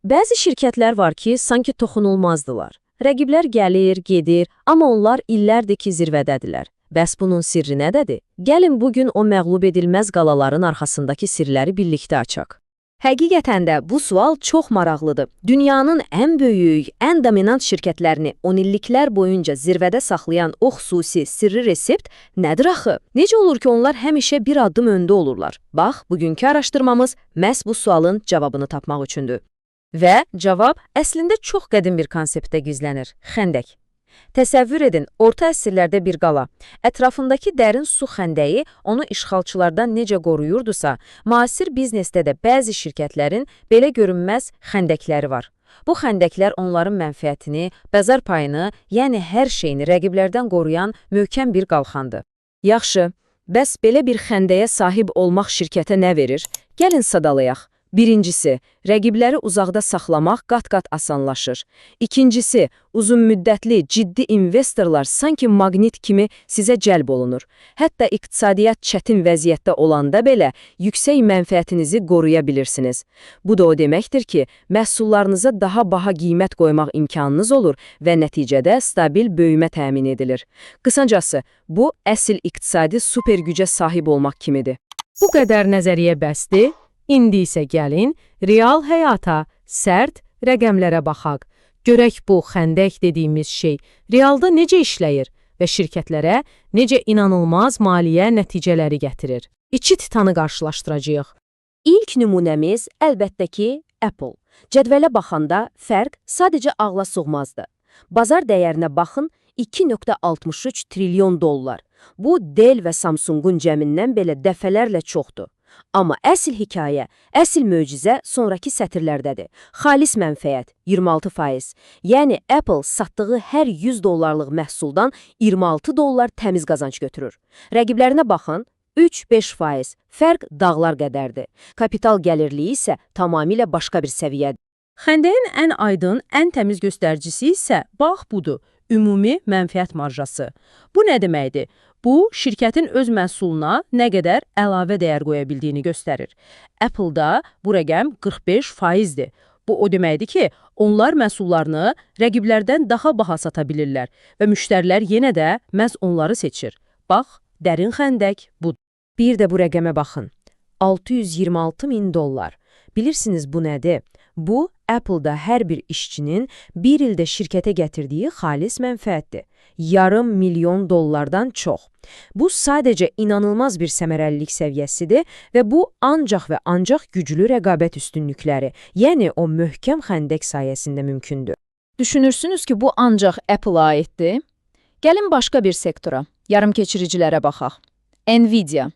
Bəzi şirkətlər var ki, sanki toxunulmazdılar. Rəqiblər gəlir, gedir, amma onlar illərdir ki, zirvədədirlər. Bəs bunun sirri nədədir? Gəlin bugün o məğlub edilməz qalaların arxasındakı sirləri birlikdə açaq. Həqiqətən də bu sual çox maraqlıdır. Dünyanın ən böyük, ən dominant şirkətlərini 10 illiklər boyunca zirvədə saxlayan o xüsusi sirri resept nədir axı? Necə olur ki, onlar həmişə bir addım öndə olurlar? Bax, bugünkü araşdırmamız məhz bu sualın cavabını tapmaq üçündür. Və cavab əslində çox qədim bir konseptdə gizlənir – xəndək. Təsəvvür edin, orta əsrlərdə bir qala. Ətrafındakı dərin su xəndəyi onu işğalçılardan necə qoruyurdusa, müasir biznesdə də bəzi şirkətlərin belə görünməz xəndəkləri var. Bu xəndəklər onların mənfəətini, bəzar payını, yəni hər şeyini rəqiblərdən qoruyan möhkəm bir qalxandır. Yaxşı, bəs belə bir xəndəyə sahib olmaq şirkətə nə verir? Gəlin sadalayaq. Birincisi, rəqibləri uzaqda saxlamaq qat-qat asanlaşır. İkincisi, uzunmüddətli, ciddi investorlar sanki maqnit kimi sizə cəlb olunur. Hətta iqtisadiyyat çətin vəziyyətdə olanda belə yüksək mənfəətinizi qoruya bilirsiniz. Bu da o deməkdir ki, məhsullarınıza daha baha qiymət qoymaq imkanınız olur və nəticədə stabil böyümə təmin edilir. Qısacası, bu əsl iqtisadi super gücə sahib olmaq kimidir. Bu qədər nəzəriyyə bəsdir. İndi isə gəlin, real həyata, sərt rəqəmlərə baxaq. Görək bu xəndək dediyimiz şey realda necə işləyir və şirkətlərə necə inanılmaz maliyyə nəticələri gətirir. İki titanı qarşılaşdıracağıq. İlk nümunəmiz əlbəttə ki, Apple. Cədvələ baxanda fərq sadəcə ağla sığmazdı. Bazar dəyərinə baxın, 2,63 trilyon dollar. Bu, Dell və Samsungun cəmindən belə dəfələrlə çoxdur. Amma əsl hekayə, əsl möcüzə sonraki sətirlərdədir. Xalis mənfəət 26%. Yəni Apple satdığı hər 100 dollarlıq məhsuldan 26 dollar təmiz qazanc götürür. Rəqiblərinə baxın, 3-5%. Fərq dağlar qədərdir. Kapital gəlirliyi isə tamamilə başqa bir səviyyədir. Xəndəyin ən aydın, ən təmiz göstəricisi isə bax budur. Ümumi mənfəət marjası. Bu nə deməkdir? Bu, şirkətin öz məhsuluna nə qədər əlavə dəyər qoya bildiyini göstərir. Apple-da bu rəqəm 45%-dir. Bu o deməkdir ki, onlar məhsullarını rəqiblərdən daha baha sata bilirlər və müştərilər yenə də məhz onları seçir. Bax, dərin xəndək budur. Bir də bu rəqəmə baxın. 626 min dollar. Bilirsiniz bu nədir? Bu, Apple-da hər bir işçinin bir ildə şirkətə gətirdiyi xalis mənfəətdir. Yarım milyon dollardan çox. Bu, sadəcə inanılmaz bir səmərəlilik səviyyəsidir və bu, ancaq və ancaq güclü rəqabət üstünlükləri, yəni o möhkəm xəndək sayəsində mümkündür. Düşünürsünüz ki, bu ancaq Apple-a aiddir? Gəlin başqa bir sektora, yarımkeçiricilərə baxaq. Nvidia.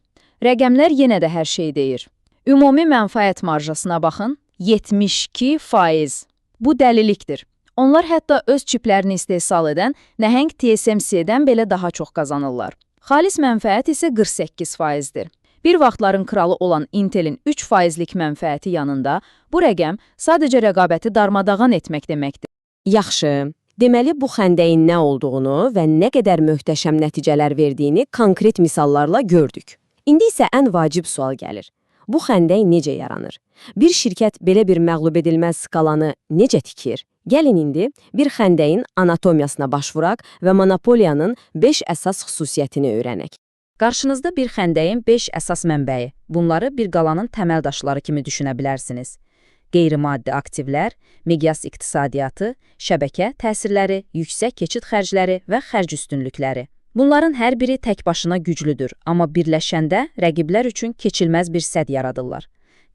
Rəqəmlər yenə də hər şey deyir. Ümumi mənfəət marjasına baxın, 72%. Bu dəlilikdir. Onlar hətta öz çiplərini istehsal edən nəhəng TSMC-dən belə daha çox qazanırlar. Xalis mənfəət isə 48%-dir. Bir vaxtların kralı olan Intel'in 3%lik mənfəəti yanında bu rəqəm sadəcə rəqabəti darmadağan etmək deməkdir. Yaxşı, deməli bu xəndəyin nə olduğunu və nə qədər möhtəşəm nəticələr verdiyini konkret misallarla gördük. İndi isə ən vacib sual gəlir. Bu xəndək necə yaranır? Bir şirkət belə bir məğlub edilməz skalanı necə tikir? Gəlin indi bir xəndəyin anatomiyasına başvuraq və monopoliyanın 5 əsas xüsusiyyətini öyrənək. Qarşınızda bir xəndəyin 5 əsas mənbəyi. Bunları bir qalanın təməl daşları kimi düşünə bilərsiniz. Qeyri-maddi aktivlər, miqyas iqtisadiyyatı, şəbəkə təsirləri, yüksək keçid xərcləri və xərc üstünlükləri. Bunların hər biri tək başına güclüdür, amma birləşəndə rəqiblər üçün keçilməz bir sədd yaradırlar.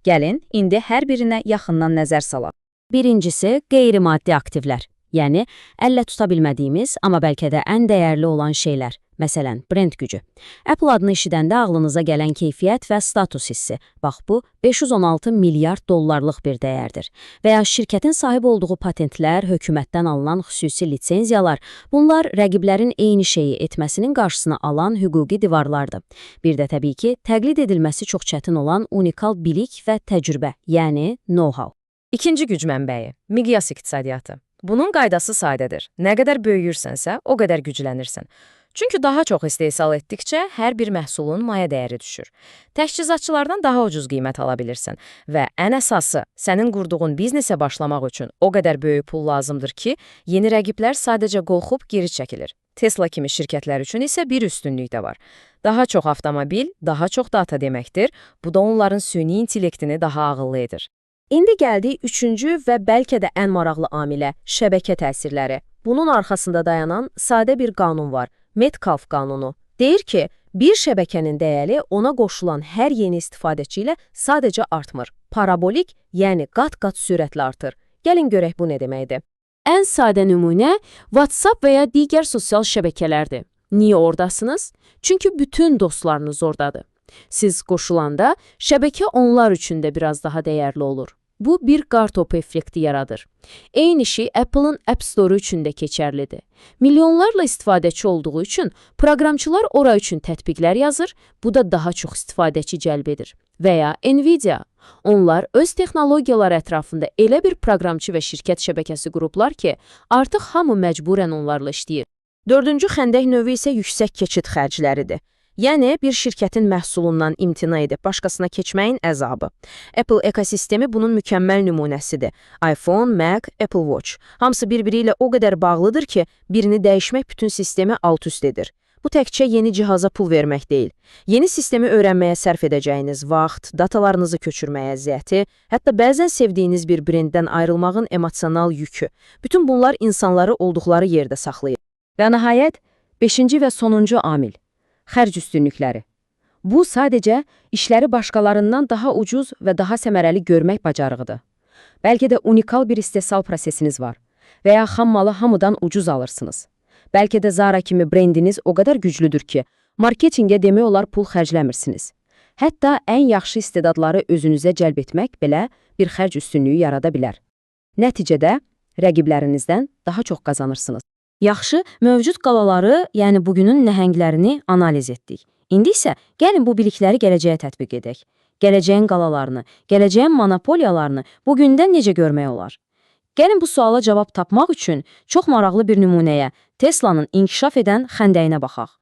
Gəlin, indi hər birinə yaxından nəzər salaq. Birincisi, qeyri-maddi aktivlər, yəni əllə tuta bilmədiyimiz, amma bəlkə də ən dəyərli olan şeylər. Məsələn, brend gücü. Apple adını eşidəndə ağlınıza gələn keyfiyyət və status hissi. Bax bu, 516 milyard dollarlıq bir dəyərdir. Və ya şirkətin sahib olduğu patentlər, hökumətdən alınan xüsusi lisenziyalar, bunlar rəqiblərin eyni şeyi etməsinin qarşısını alan hüquqi divarlardır. Bir də təbii ki, təqlid edilməsi çox çətin olan unikal bilik və təcrübə, yəni know-how. İkinci güc mənbəyi, miqyas iqtisadiyyatı. Bunun qaydası sadədir. Nə qədər böyüyürsənsə, o qədər güclənirsən. Çünki daha çox istehsal etdikcə hər bir məhsulun maya dəyəri düşür. Təchizatçılardan daha ucuz qiymət ala bilirsən və ən əsası, sənin qurduğun biznesə başlamaq üçün o qədər böyük pul lazımdır ki, yeni rəqiblər sadəcə qorxub geri çəkilir. Tesla kimi şirkətlər üçün isə bir üstünlük də var. Daha çox avtomobil, daha çox data deməkdir. Bu da onların süni intellektini daha ağıllı edir. İndi gəldik üçüncü və bəlkə də ən maraqlı amilə, şəbəkə təsirləri. Bunun arxasında dayanan sadə bir qanun var, Metcalfe qanunu. Deyir ki, bir şəbəkənin dəyəri ona qoşulan hər yeni istifadəçi ilə sadəcə artmır. Parabolik, yəni qat-qat sürətlə artır. Gəlin görək bu nə deməkdir. Ən sadə nümunə WhatsApp və ya digər sosial şəbəkələrdir. Niyə oradasınız? Çünki bütün dostlarınız oradadır. Siz qoşulanda şəbəkə onlar üçün də biraz daha dəyərli olur. Bu bir qartopu effekti yaradır. Eyni şey Apple'ın App Store üçün də keçərlidir. Milyonlarla istifadəçi olduğu üçün proqramçılar ora üçün tətbiqlər yazır, bu da daha çox istifadəçi cəlb edir. Və ya Nvidia. Onlar öz texnologiyaları ətrafında elə bir proqramçı və şirkət şəbəkəsi qurublar ki, artıq hamı məcburən onlarla işləyir. Dördüncü xəndək növü isə yüksək keçid xərcləridir. Yəni, bir şirkətin məhsulundan imtina edib başqasına keçməyin əzabı. Apple ekosistemi bunun mükəmməl nümunəsidir. iPhone, Mac, Apple Watch. Hamısı bir-biri ilə o qədər bağlıdır ki, birini dəyişmək bütün sistemi alt-üst edir. Bu təkcə yeni cihaza pul vermək deyil. Yeni sistemi öyrənməyə sərf edəcəyiniz vaxt, datalarınızı köçürməyə əziyyəti, hətta bəzən sevdiyiniz bir brenddən ayrılmağın emosional yükü. Bütün bunlar insanları olduqları yerdə saxlayır. Və nəhayət, 5-ci və sonuncu amil. Xərc üstünlükləri. Bu sadəcə işləri başqalarından daha ucuz və daha səmərəli görmək bacarığıdır. Bəlkə də unikal bir istehsal prosesiniz var və ya xam malı hamıdan ucuz alırsınız. Bəlkə də Zara kimi brendiniz o qədər güclüdür ki, marketinqə demək olar pul xərcləmirsiniz. Hətta ən yaxşı istedadları özünüzə cəlb etmək belə bir xərc üstünlüyü yarada bilər. Nəticədə rəqiblərinizdən daha çox qazanırsınız. Yaxşı, mövcud qalaları, yəni bugünün nəhənglərini analiz etdik. İndi isə gəlin bu bilikləri gələcəyə tətbiq edək. Gələcəyin qalalarını, gələcəyin monopoliyalarını bugündən necə görmək olar? Gəlin bu suala cavab tapmaq üçün çox maraqlı bir nümunəyə, Tesla'nın inkişaf edən xəndəyinə baxaq.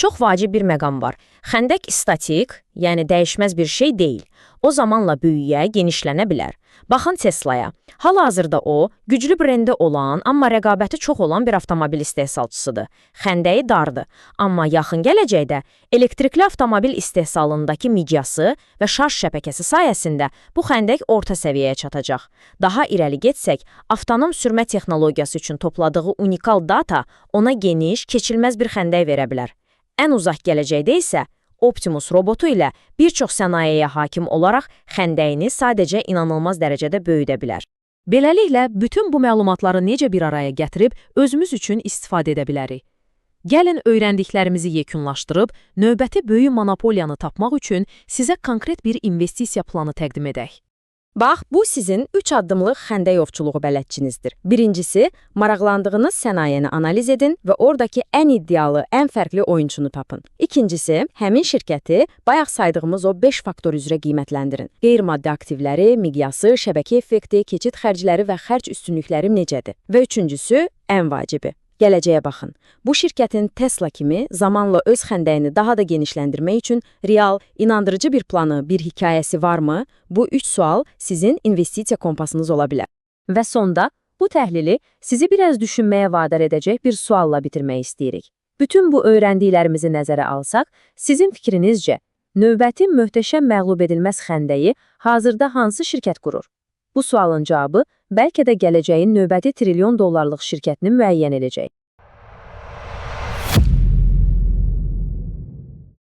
Çox vacib bir məqam var. Xəndək statik, yəni dəyişməz bir şey deyil. O zamanla böyüyə, genişlənə bilər. Baxın Tesla'ya. Hal-hazırda o, güclü brendi olan, amma rəqabəti çox olan bir avtomobil istehsalçısıdır. Xəndəyi dardır. Amma yaxın gələcəkdə elektrikli avtomobil istehsalındakı miqyası və şarj şəbəkəsi sayəsində bu xəndək orta səviyyəyə çatacaq. Daha irəli getsək, avtonom sürmə texnologiyası üçün topladığı unikal data ona geniş, keçilməz bir xəndək verə bilər. Ən uzaq gələcəkdə isə Optimus robotu ilə bir çox sənayeyə hakim olaraq xəndəyini sadəcə inanılmaz dərəcədə böyüdə bilər. Beləliklə, bütün bu məlumatları necə bir araya gətirib özümüz üçün istifadə edə bilərik? Gəlin öyrəndiklərimizi yekunlaşdırıb, növbəti böyük monopoliyanı tapmaq üçün sizə konkret bir investisiya planı təqdim edək. Bax, bu sizin 3 addımlıq xəndək ovçuluğu bələdçinizdir. Birincisi, maraqlandığınız sənayeni analiz edin və oradakı ən iddialı, ən fərqli oyunçunu tapın. İkincisi, həmin şirkəti bayaq saydığımız o 5 faktor üzrə qiymətləndirin. Qeyri-maddi aktivləri, miqyası, şəbəkə effekti, keçid xərcləri və xərc üstünlükləri necədir? Və üçüncüsü, ən vacibi. Gələcəyə baxın. Bu şirkətin Tesla kimi zamanla öz xəndəyini daha da genişləndirmək üçün real, inandırıcı bir planı, bir hekayəsi varmı? Bu 3 sual sizin investisiya kompasınız ola bilər. Və sonda bu təhlili sizi biraz düşünməyə vadar edəcək bir sualla bitirmək istəyirik. Bütün bu öyrəndiklərimizi nəzərə alsaq, sizin fikrinizcə növbəti möhtəşəm məğlub edilməz xəndəyi hazırda hansı şirkət qurur? Bu sualın cavabı bəlkə də gələcəyin növbəti trilyon dollarlıq şirkətini müəyyən edəcək.